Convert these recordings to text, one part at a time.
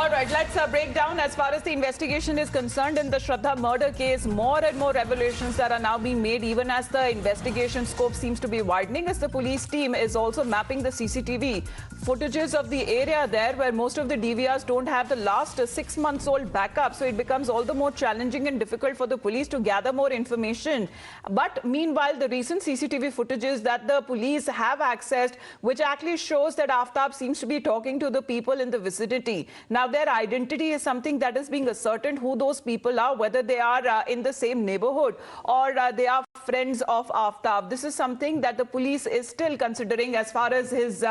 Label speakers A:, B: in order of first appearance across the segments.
A: All right, let's break down as far as the investigation is concerned in the Shraddha murder case. More and more revelations that are now being made, even as the investigation scope seems to be widening, as the police team is also mapping the CCTV footages of the area there where most of the DVRs don't have the last 6 months old backup. So it becomes all the more challenging and difficult for the police to gather more information. But meanwhile, the recent CCTV footages that the police have accessed, which actually shows that Aftab seems to be talking to the people in the vicinity. Now, their identity is something that is being ascertained, who those people are, whether they are in the same neighborhood or they are friends of Aftab. This is something that the police is still considering as far as his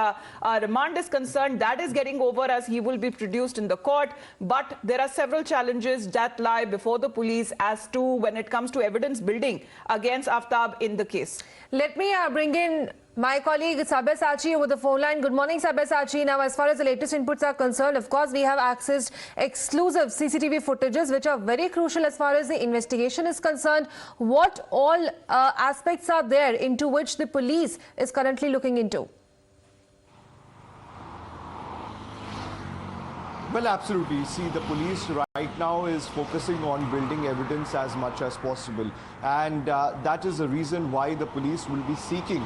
A: remand is concerned. That is getting over as he will be produced in the court. But there are several challenges that lie before the police as to when it comes to evidence building against Aftab in the case.
B: Let me bring in my colleague Sabyasachi over the phone line. Good morning, Sabyasachi. Now, as far as the latest inputs are concerned, of course, we have accessed exclusive CCTV footages, which are very crucial as far as the investigation is concerned. What all aspects are there into which the police is currently looking into?
C: Well, absolutely. See, the police right now is focusing on building evidence as much as possible. And that is the reason why the police will be seeking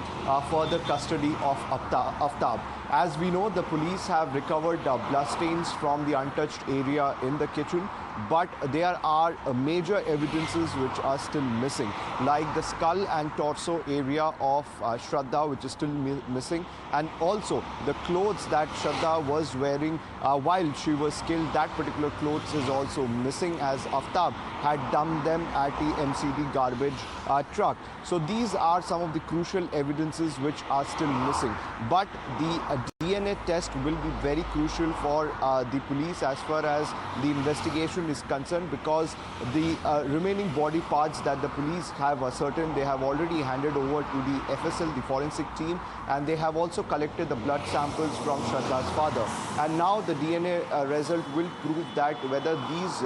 C: further custody of Aftab. As we know, the police have recovered bloodstains from the untouched area in the kitchen. But there are major evidences which are still missing, like the skull and torso area of Shraddha, which is still missing, and also the clothes that Shraddha was wearing while she was killed. That particular clothes is also missing, as Aftab had dumped them at the MCD garbage truck. So these are some of the crucial evidences which are still missing. But the DNA test will be very crucial for the police as far as the investigation is concerned, because the remaining body parts that the police have ascertained, they have already handed over to the FSL, the forensic team, and they have also collected the blood samples from Shraddha's father. And now the DNA result will prove that whether these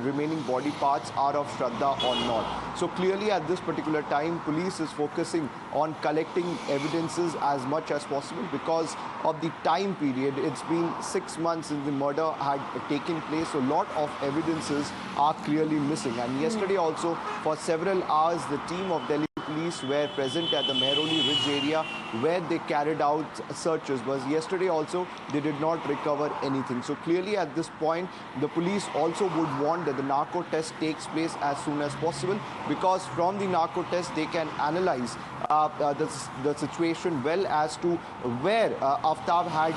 C: remaining body parts are of Shraddha or not. So clearly at this particular time, police is focusing on collecting evidences as much as possible because of the time period. It's been 6 months since the murder had taken place, so a lot of evidences are clearly missing. And yesterday also, for several hours, the team of Delhi police were present at the Mehroli Ridge area where they carried out searches. But yesterday also, they did not recover anything. So clearly at this point, the police also would want that the narco test takes place as soon as possible, because from the narco test, they can analyze the situation well as to where Aftab had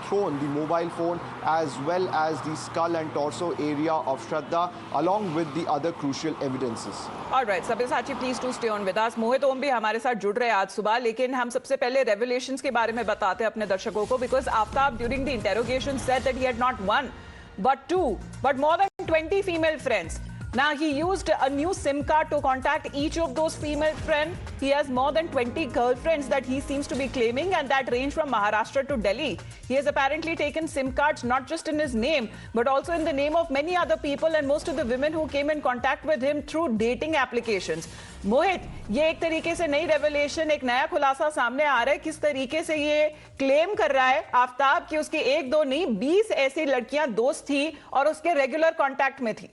C: thrown the mobile phone, as well as the skull and torso area of Shraddha, along with the other crucial evidences.
A: All right, Sabyasachi, please do stay on with us. मोहित ओम भी हमारे साथ जुड़ रहे हैं आज सुबह, लेकिन हम सबसे पहले रेवलेशंस के बारे में बताते हैं अपने दर्शकों को, because Aftab during the interrogation said that he had not one but two but more than 20 female friends. Now, he used a new SIM card to contact each of those female friends. He has more than 20 girlfriends that he seems to be claiming, and that range from Maharashtra to Delhi. He has apparently taken SIM cards not just in his name, but also in the name of many other people and most of the women who came in contact with him through dating applications. मोहित, ये एक तरीके से नई revelation, एक नया खुलासा सामने आ रहा है किस तरीके से ये क्लेम कर रहा है आफ्ताब कि उसकी 1-2 नहीं 20 ऐसी लड़कियां दोस्त थी और उसके रेगुलर कांटेक्ट में थी.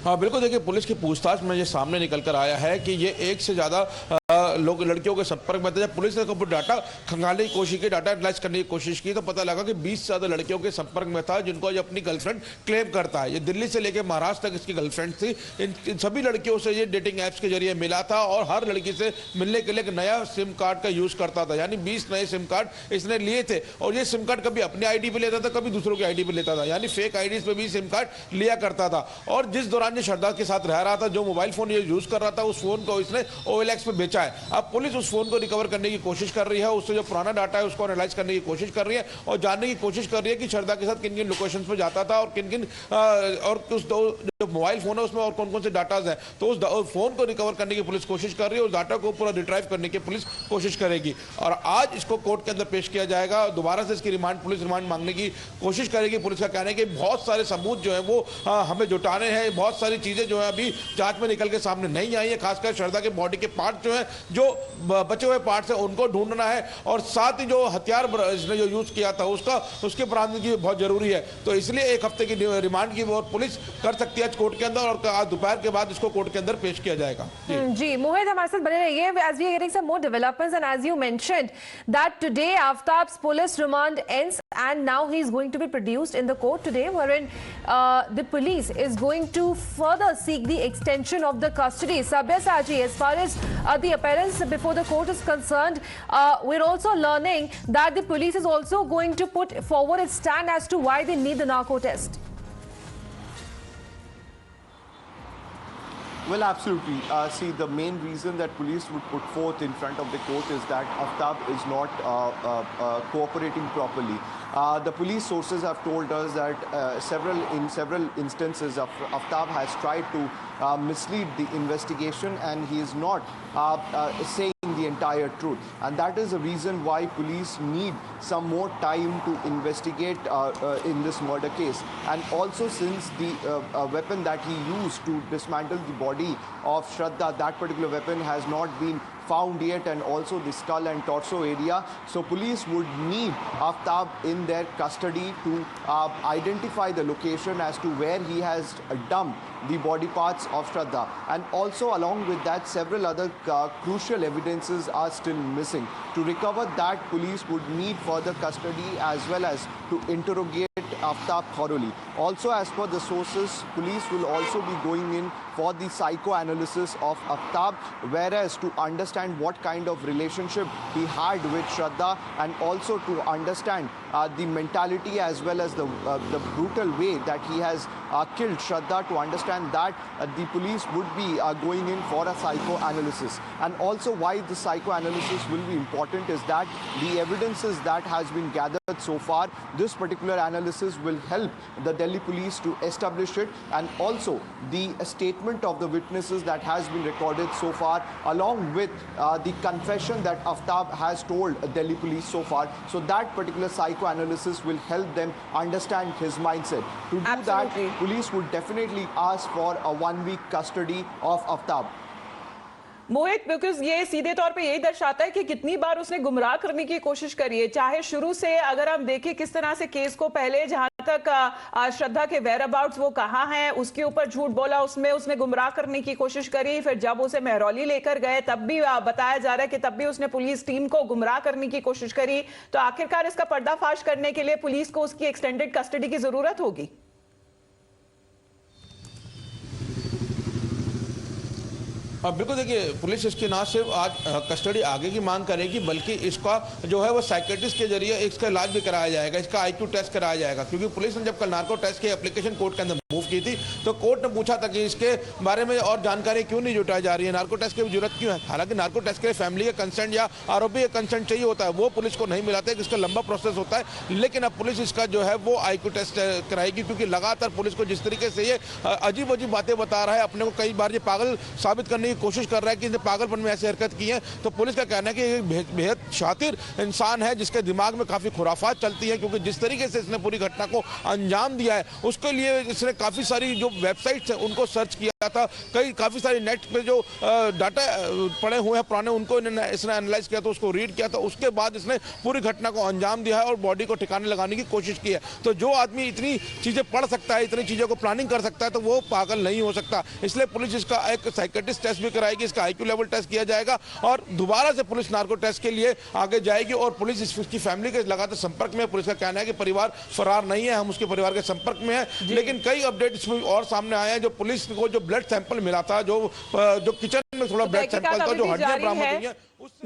D: हाँ बिल्कुल, देखिए पुलिस की पूछताछ में ये सामने निकल कर आया है कि ये 1 से ज़्यादा लोग लड़कियों के संपर्क में थे. जब पुलिस ने डाटा खंगालने की कोशिश की, डाटा एनालाइज करने की कोशिश की, तो पता लगा कि 20 से ज़्यादा लड़कियों के संपर्क में था जिनको ये अपनी गर्लफ्रेंड क्लेम करता है. ये दिल्ली से लेकर महाराष्ट्र तक इसकी गर्लफ्रेंड थी. इन सभी लड़कियों से ये डेटिंग ऐप्स के जरिए मिला था और हर लड़की से मिलने के लिए एक नया सिम कार्ड का यूज़ करता था. यानी 20 नए सिम कार्ड इसने लिए थे और ये सिम कार्ड कभी अपनी ID पर लेता था, कभी दूसरों की ID पर लेता था. यानी फेक IDs पर भी सिम कार्ड लिया करता था. और जिस दौरान ये श्रद्धा के साथ रह रहा था, जो मोबाइल फोन ये यूज कर रहा था, उस फोन को इसने OLX पे बेचा है. अब पुलिस उस फोन को रिकवर करने की कोशिश कर रही है, उससे जो पुराना डाटा है उसको एनालाइज करने की कोशिश कर रही है और जानने की कोशिश कर रही है कि श्रद्धा के साथ किन किन लोकेशंस पे जाता था और किन किन और उस जो मोबाइल फोन है उसमें और कौन कौन से डाटाज हैं. तो उस फोन को रिकवर करने की पुलिस कोशिश कर रही है, उस डाटा को पूरा रिट्राइव करने की पुलिस कोशिश करेगी और आज इसको कोर्ट के अंदर पेश किया जाएगा. दोबारा से इसकी पुलिस रिमांड मांगने की कोशिश करेगी. पुलिस का कहना है कि बहुत सारे सबूत जो है वो हमें जुटाने हैं, बहुत सारी चीजें जो है अभी जांच में निकल के सामने नहीं आई है. खासकर श्रद्धा के बॉडी के पार्ट जो है जो बचे हुए पार्ट्स हैं उनको ढूंढना है और साथ ही जो हथियार इसने जो यूज किया था उसके बरामदगी बहुत जरूरी है। तो इसलिए 1 हफ्ते की रिमांड की वो पुलिस कर सकती है कोर्ट के अंदर और आज दोपहर के बाद इसको कोर्ट के अंदर पेश किया जाएगा।
B: जी मोहित हमारे साथ बने रहिए as we are getting some more developments, and as you mentioned that today Aftab's police remand ends and now he is going to be produced in the court today, wherein the police is going to further seek the extension of the custody. Sabya Saji, as far as the appearance before the court is concerned, we're also learning that the police is also going to put forward its stand as to why they need the narco test.
C: Well, absolutely. See, the main reason that police would put forth in front of the court is that Aftab is not cooperating properly. The police sources have told us that in several instances, Aftab has tried to mislead the investigation, and he is not saying the entire truth, and that is the reason why police need some more time to investigate in this murder case. And also, since the weapon that he used to dismantle the body of Shraddha, that particular weapon has not been found yet, and also the skull and torso area, so police would need Aftab in their custody to identify the location as to where he has dumped the body parts of Shraddha. And also, along with that, several other crucial evidences are still missing. To recover that, police would need further custody as well as to interrogate Aftab thoroughly. Also, as per the sources, police will also be going in for the psychoanalysis of Aftab, whereas to understand what kind of relationship he had with Shraddha, and also to understand the mentality as well as the brutal way that he has killed Shraddha. To understand that, the police would be going in for a psychoanalysis. And also, why the psychoanalysis will be important is that the evidences that has been gathered so far, this particular analysis will help the Delhi police to establish it, and also the statement of the witnesses that has been recorded so far, along with the confession that Aftab has told Delhi police so far. So that particular psychoanalysis will help them understand his mindset. To do that, police would definitely ask for a 1-week custody of Aftab.
A: Mohit, because ये सीधे तौर पे यही दर्शाता है कि कितनी बार उसने गुमराह करने की कोशिश करी है, चाहे शुरू से अगर हम देखें किस तरह से केस को पहले जहां तक श्रद्धा के वेयर अबाउट्स वो कहाँ हैं उसके ऊपर झूठ बोला, उसमें उसने गुमराह करने की कोशिश करी, फिर जब उसे महरौली लेकर गए तब भी बताया जा रहा है कि तब भी उसने पुलिस टीम को गुमराह करने की कोशिश करी। तो आखिरकार इसका पर्दाफाश करने के लिए पुलिस को उसकी एक्सटेंडेड कस्टडी की जरूरत होगी।
D: बिल्कुल, देखिए पुलिस इसकी ना सिर्फ आज कस्टडी आगे की मांग करेगी, बल्कि इसका जो है वो साइकेट्रिस्ट के जरिए इसका इलाज भी कराया जाएगा, इसका आईक्यू टेस्ट कराया जाएगा। क्योंकि पुलिस ने जब कल नार्को टेस्ट की एप्लीकेशन कोर्ट के अंदर मूव की थी तो कोर्ट ने पूछा था कि इसके बारे में और जानकारी क्यों नहीं जुटाई जा रही है, नार्को टेस्ट की जरूरत क्यों है। हालांकि नार्को टेस्ट के लिए फैमिली का कंसेंट या आरोपी का कंसेंट चाहिए होता है, वो पुलिस को नहीं मिलाता है, इसका लंबा प्रोसेस होता है। लेकिन अब पुलिस इसका जो है वो आईक्यू टेस्ट कराएगी, क्योंकि लगातार पुलिस को जिस तरीके से ये अजीब अजीब बातें बता रहा है, अपने को कई बार ये पागल साबित करने की कोशिश कर रहा है कि इसने पागलपन में ऐसी हरकत की है, तो पुलिस का कहना है कि ये बेहद शातिर इंसान है जिसके दिमाग में काफी खुराफात चलती है। क्योंकि जिस तरीके से इसने पूरी घटना को अंजाम दिया है, उसके लिए इसने काफी सारी जो वेबसाइट्स हैं उनको सर्च किया था, काफी सारी नेट पे जो डाटा पड़े हुए हैं पुराने उनको इसने एनालाइज किया था, उसको रीड किया था, उसके बाद इसने पूरी घटना को अंजाम दिया है और बॉडी को ठिकाने लगाने की कोशिश की है। तो जो आदमी इतनी चीजें पढ़ सकता है, इतनी चीजों को प्लानिंग कर सकता है, तो वो पागल नहीं हो सकता। इसलिए पुलिस इसका एक साइकेट्रिस्ट टेस्ट भी कराएगी, इसका आईक्यू लेवल टेस्ट किया जाएगा और दोबारा से पुलिस नार्को टेस्ट के लिए आगे जाएगी। और पुलिस इसकी फैमिली के लगातार संपर्क में, पुलिस का कहना है कि परिवार फरार नहीं है, हम उसके परिवार के संपर्क में है। लेकिन कई अपडेट इसमें और सामने आए हैं, जो पुलिस को जो ब्लड सैंपल मिला था, जो किचन में थोड़ा ब्लड सैंपल था, जो हड्डियां बरामद हुई हैं,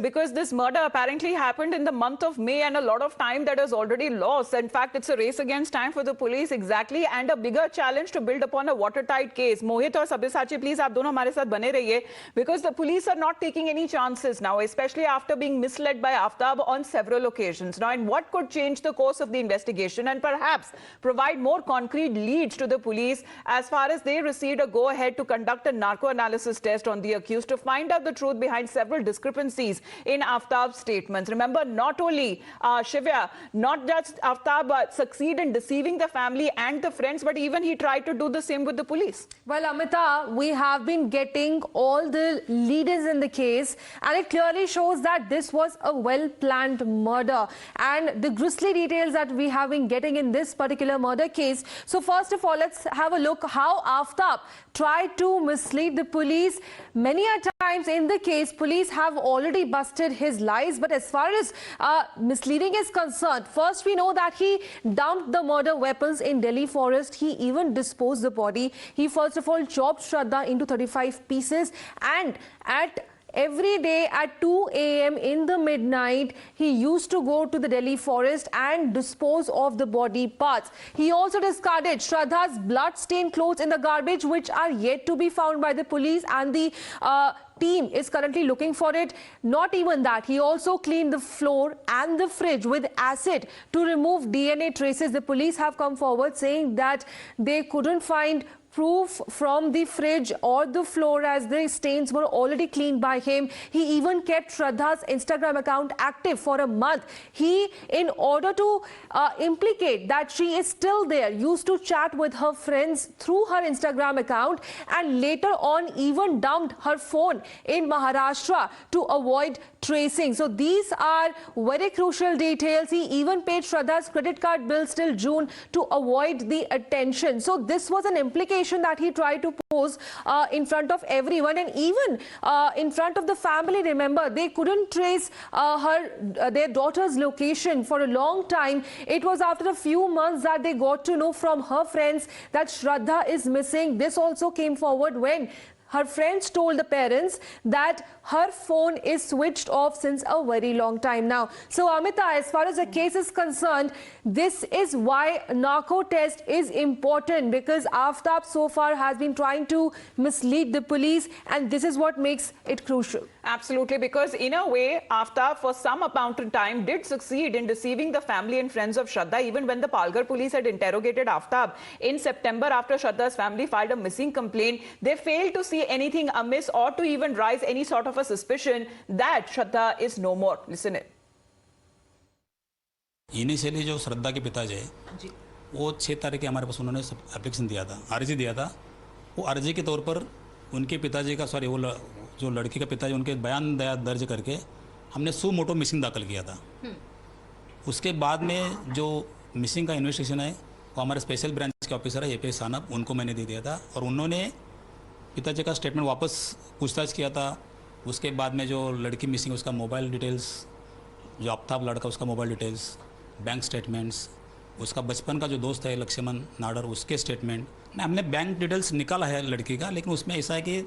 A: because this murder apparently happened in the month of May and a lot of time that is already lost. In fact, it's a race against time for the police exactly, and a bigger challenge to build upon a watertight case. Mohit और Sabyasachi, please आप दोनों हमारे साथ बने रहिए, because the police are not taking any chances now, especially after being misled by Aftab on several occasions. Now, and what could change the course of the investigation and perhaps provide more concrete leads to the police as far as they received a go-ahead to conduct a narco analysis test on the accused to find out the truth behind several discrepancies inconsistencies in Aftab's statements. Remember, not only Shivya, not just Aftab succeed in deceiving the family and the friends, but even he tried to do the same with the police.
B: Well, Amita, we have been getting all the leaders in the case, and it clearly shows that this was a well-planned murder. And the grisly details that we have been getting in this particular murder case. So first of all, let's have a look how Aftab tried to mislead the police. Many a times in the case, police have already busted his lies. But as far as misleading is concerned, first we know that he dumped the murder weapons in Delhi forest. He even disposed the body. He first of all chopped Shraddha into 35 pieces, and every day at 2 a.m. in the midnight, he used to go to the Delhi forest and dispose of the body parts. He also discarded Shraddha's blood-stained clothes in the garbage, which are yet to be found by the police, and the team is currently looking for it. Not even that, he also cleaned the floor and the fridge with acid to remove DNA traces. The police have come forward saying that they couldn't find proof from the fridge or the floor as the stains were already cleaned by him. He even kept Shraddha's Instagram account active for a month. He, in order to implicate that she is still there, used to chat with her friends through her Instagram account, and later on even dumped her phone in Maharashtra to avoid tracing. So these are very crucial details. He even paid Shraddha's credit card bills till June to avoid the attention. So this was an implication that he tried to pose in front of everyone, and even in front of the family. Remember, they couldn't trace their daughter's location for a long time. It was after a few months that they got to know from her friends that Shraddha is missing. This also came forward when her friends told the parents that her phone is switched off since a very long time now. So Amita, as far as the case is concerned, this is why narco test is important, because Aftab so far has been trying to mislead the police, and this is what makes it crucial.
A: Absolutely, because in a way, Aftab for some amount of time did succeed in deceiving the family and friends of Shraddha. Even when the Palghar police had interrogated Aftab in September after Shraddha's family filed a missing complaint, they failed to see anything amiss or to even raise any sort of a suspicion that Shraddha is no more. Listen it.
E: Initially जो श्रद्धा के पिताजी है वो 6 तारीख के हमारे पास उन्होंने application दिया था, अर्जी दिया था। वो अर्जी के तौर पर उनके पिताजी का वो जो लड़की का पिताजी उनके बयान दर्ज करके हमने सू मोटो मिसिंग दाखिल किया था। उसके बाद में जो मिसिंग का इन्वेस्टिगेशन है वो हमारे स्पेशल ब्रांच के ऑफिसर है एपीएस सानप, उनको मैंने दे दिया था, और उन्होंने पिताजी का स्टेटमेंट वापस पूछताछ किया था। उसके बाद में जो लड़की मिसिंग उसका मोबाइल डिटेल्स, जो आफ्ताब लड़का उसका मोबाइल डिटेल्स, बैंक स्टेटमेंट्स, उसका बचपन का जो दोस्त है लक्ष्मण नाडर उसके स्टेटमेंट, हमने बैंक डिटेल्स निकाला है लड़की का, लेकिन उसमें ऐसा है कि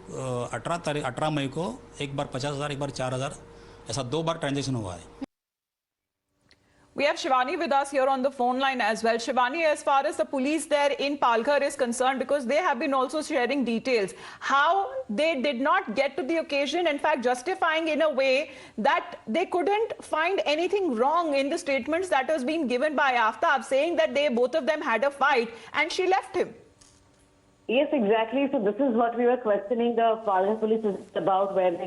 E: 18 मई को एक बार 50,000 एक बार 4,000 ऐसा 2 बार ट्रांजेक्शन हुआ है।
A: We have Shivani with us here on the phone line as well. Shivani, as far as the police there in Palghar is concerned, because they have been also sharing details, how they did not get to the occasion, in fact justifying in a way that they couldn't find anything wrong in the statements that was being given by Aftab, saying that both of them had a fight and she left him.
F: Yes, exactly. So this is what we were questioning the Palghar police about, where they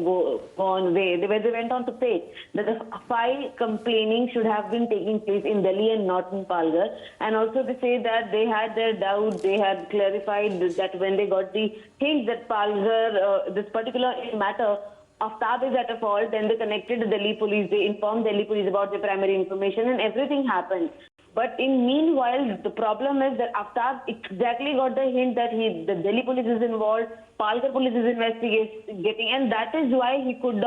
F: where they went on to say that the 5 complaining should have been taking place in Delhi and not in Palghar. And also they say that they had their doubts, they had clarified that when they got the hint that Palghar, this particular matter, Aftab is at a fault, then they connected the Delhi police, they informed Delhi police about the primary information, and everything happened. But in meanwhile, the problem is that Aftab exactly got the hint that the Delhi police is involved, Palghar police is investigating, and that is why he could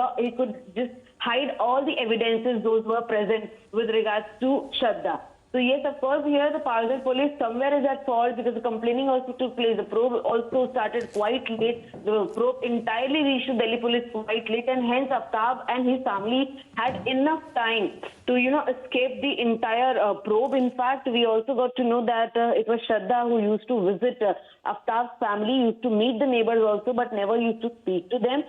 F: just hide all the evidences those were present with regards to Shraddha. So yes, of course, here the Palghar police somewhere is at fault, because the complaining also took place. The probe also started quite late. The probe entirely reached to Delhi police quite late, and hence Aftab and his family had enough time to, escape the entire probe. In fact, we also got to know that it was Shraddha who used to visit Aftab's family, used to meet the neighbors also, but never used to speak to them.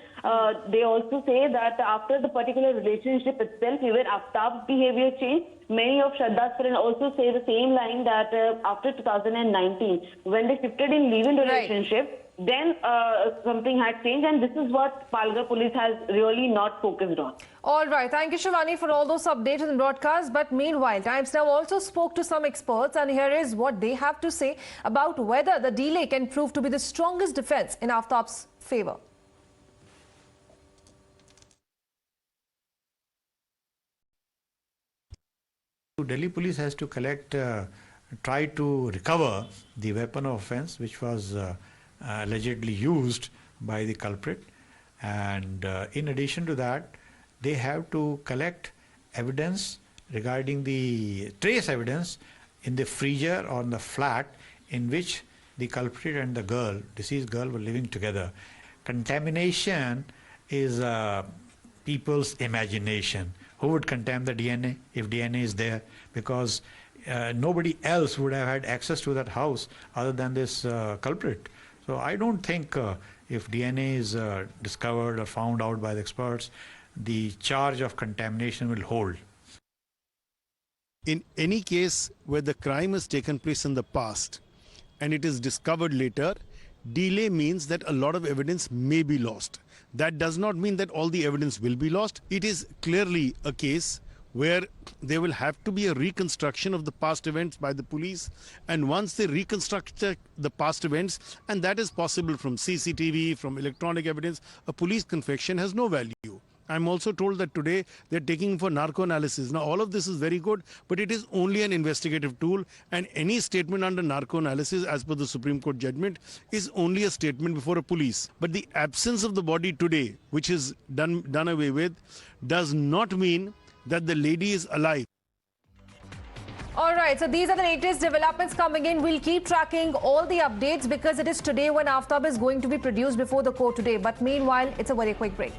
F: They also say that after the particular relationship itself, even Aftab's behavior changed. Many of Shraddha's friends also say the same line, that after 2019, when they shifted in live-in relationship, then something had changed, and this is what Palghar police has really not focused on.
B: All right. Thank you, Shivani, for all those updates in the broadcast. But meanwhile, Times Now also spoke to some experts, and here is what they have to say about whether the delay can prove to be the strongest defense in Aftab's favor.
G: Delhi police has to try to recover the weapon of offense which was allegedly used by the culprit, and in addition to that they have to collect evidence regarding the trace evidence in the freezer or in the flat in which the culprit and the deceased girl were living together. Contamination is people's imagination. Who would contain the DNA if DNA is there? Because nobody else would have had access to that house other than this culprit. So I don't think if DNA is discovered or found out by the experts, the charge of contamination will hold.
H: In any case where the crime has taken place in the past and it is discovered later, delay means that a lot of evidence may be lost. That does not mean that all the evidence will be lost. It is clearly a case where there will have to be a reconstruction of the past events by the police, and once they reconstruct the past events, and that is possible from CCTV, from electronic evidence, a police confession has no value. I'm also told that today they're taking for narco analysis. Now, all of this is very good, but it is only an investigative tool, and any statement under narco analysis, as per the Supreme Court judgment, is only a statement before a police. But the absence of the body today, which is done away with, does not mean that the lady is alive.
B: All right, so these are the latest developments coming in. We'll keep tracking all the updates because it is today when Aftab is going to be produced before the court today. But meanwhile, it's a very quick break.